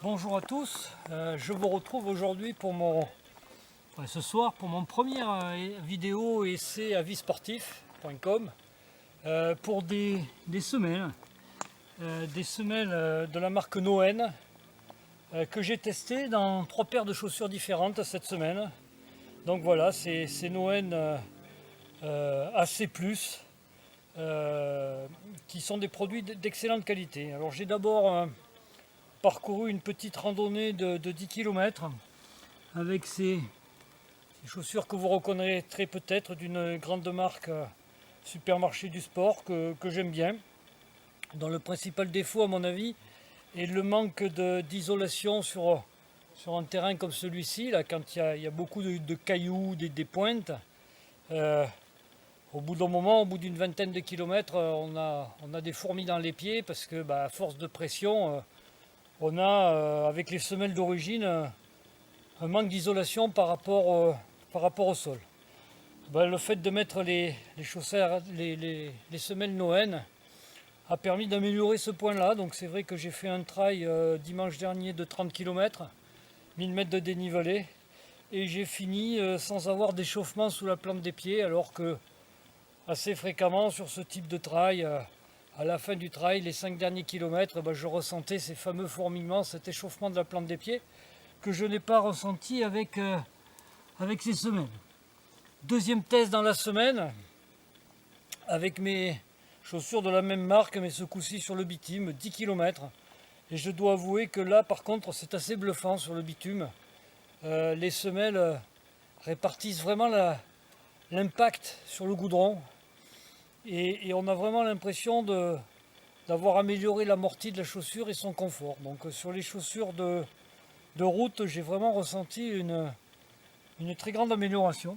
Bonjour à tous, je vous retrouve aujourd'hui pour ce soir pour mon premier vidéo essai avisportif.com pour des semelles, de la marque Noen que j'ai testé dans 3 paires de chaussures différentes cette semaine. Donc voilà, c'est Noen AC+, qui sont des produits d'excellente qualité. Alors j'ai d'abord parcouru une petite randonnée de 10 km avec ces chaussures que vous reconnaîtrez peut-être d'une grande marque supermarché du sport que j'aime bien, dont le principal défaut à mon avis est le manque d'isolation sur un terrain comme celui-ci, là, quand il y a beaucoup de cailloux, des pointes. Au bout d'un moment, au bout d'une vingtaine de kilomètres, on a des fourmis dans les pieds parce que à force de pression, on a, avec les semelles d'origine, un manque d'isolation par rapport au sol. Le fait de mettre les semelles Noen a permis d'améliorer ce point-là. Donc c'est vrai que j'ai fait un trail dimanche dernier de 30 km, 1000 mètres de dénivelé, et j'ai fini sans avoir d'échauffement sous la plante des pieds, alors que assez fréquemment sur ce type de trail, à la fin du trail, les 5 derniers kilomètres, je ressentais ces fameux fourmillements, cet échauffement de la plante des pieds que je n'ai pas ressenti avec ces semelles. Deuxième test dans la semaine, avec mes chaussures de la même marque, mais ce coup-ci sur le bitume, 10 km. Et je dois avouer que là, par contre, c'est assez bluffant sur le bitume. Les semelles répartissent vraiment l'impact sur le goudron. Et on a vraiment l'impression d'avoir amélioré l'amorti de la chaussure et son confort. Donc sur les chaussures de route, j'ai vraiment ressenti une très grande amélioration.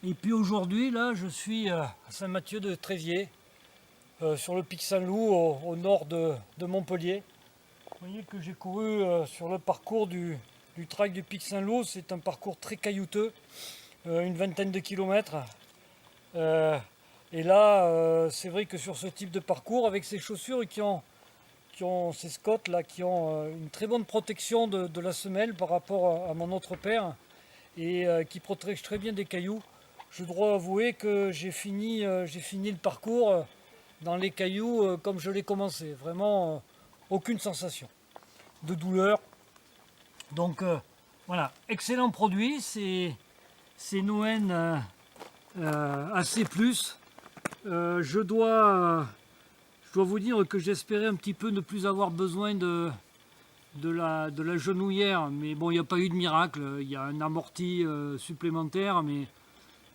Et puis aujourd'hui, là, je suis à Saint-Mathieu-de-Tréviers, sur le pic Saint-Loup, au nord de Montpellier. Vous voyez que j'ai couru sur le parcours du trail du pic Saint-Loup. C'est un parcours très caillouteux, une vingtaine de kilomètres. Et là, c'est vrai que sur ce type de parcours, avec ces chaussures qui ont ces Scott là, qui ont une très bonne protection de la semelle par rapport à mon autre paire, et qui protègent très bien des cailloux, je dois avouer que j'ai fini le parcours dans les cailloux comme je l'ai commencé. Vraiment aucune sensation de douleur. Donc voilà, excellent produit, c'est Noen AC+. Je dois vous dire que j'espérais un petit peu ne plus avoir besoin de la genouillère, mais bon, il n'y a pas eu de miracle. Il y a un amorti supplémentaire, mais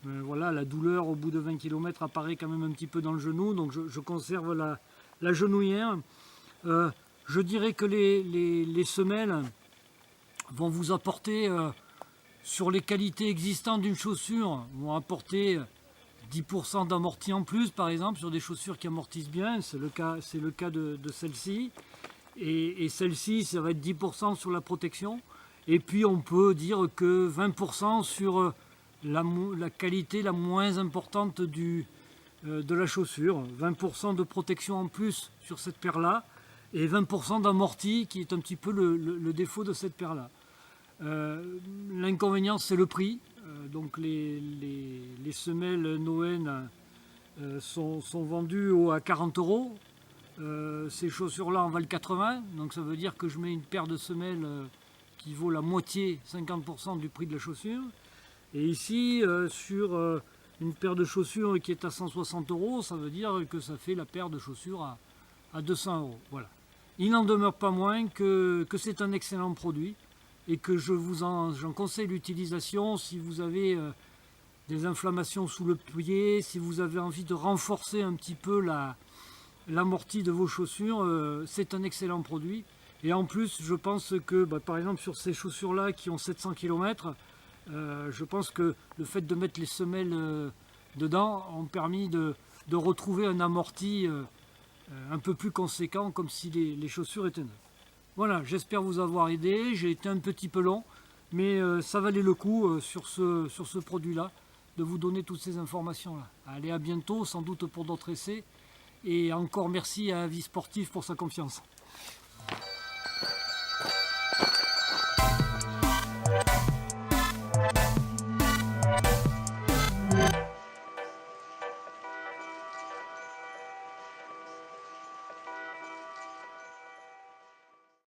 voilà, la douleur au bout de 20 km apparaît quand même un petit peu dans le genou, donc je conserve la genouillère. Je dirais que les semelles vont vous apporter, sur les qualités existantes d'une chaussure, vont apporter 10% d'amorti en plus, par exemple, sur des chaussures qui amortissent bien. C'est le cas de celle-ci. Et celle-ci, ça va être 10% sur la protection. Et puis, on peut dire que 20% sur la qualité la moins importante de la chaussure. 20% de protection en plus sur cette paire-là. Et 20% d'amorti, qui est un petit peu le défaut de cette paire-là. L'inconvénient, c'est le prix. Donc les semelles Noen sont vendues à 40 €. Ces chaussures-là en valent 80, donc ça veut dire que je mets une paire de semelles qui vaut la moitié, 50% du prix de la chaussure. Et ici, sur une paire de chaussures qui est à 160 €, ça veut dire que ça fait la paire de chaussures à 200 €. Voilà. Il n'en demeure pas moins que c'est un excellent produit, et que j'en conseille l'utilisation si vous avez des inflammations sous le pied, si vous avez envie de renforcer un petit peu l'amorti de vos chaussures. C'est un excellent produit. Et en plus, je pense que, par exemple, sur ces chaussures-là qui ont 700 km, je pense que le fait de mettre les semelles dedans ont permis de retrouver un amorti un peu plus conséquent, comme si les chaussures étaient neuves. Voilà, j'espère vous avoir aidé. J'ai été un petit peu long, mais ça valait le coup sur ce produit-là, de vous donner toutes ces informations-là. Allez, à bientôt, sans doute pour d'autres essais. Et encore merci à Avis Sportif pour sa confiance.